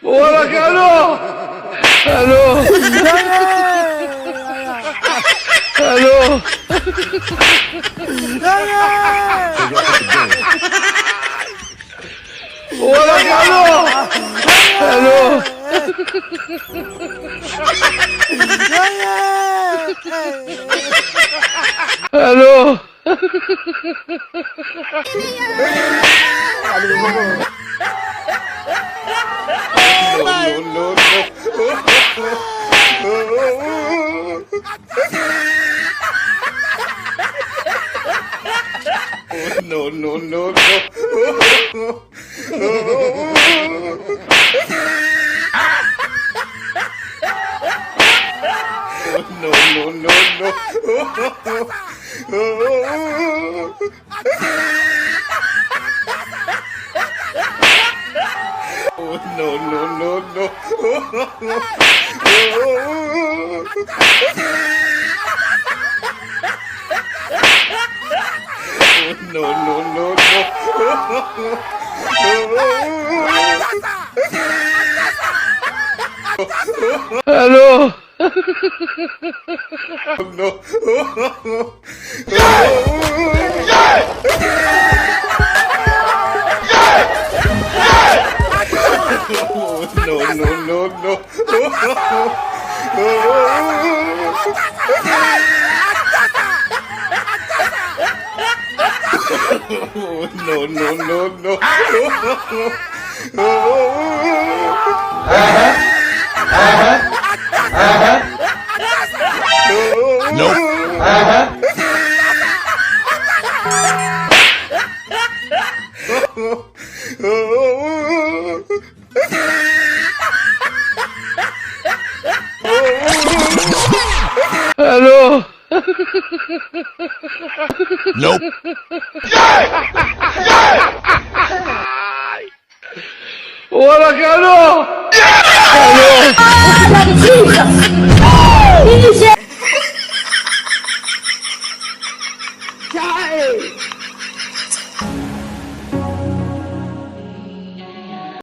وراك الو الو الو وراك الو الو الو No, no, no, no. No, no, no, no. No, no, no, no. No, no, no, no. الو No. No, no, no, no. No, no, no, الو Nope. وراك الو الو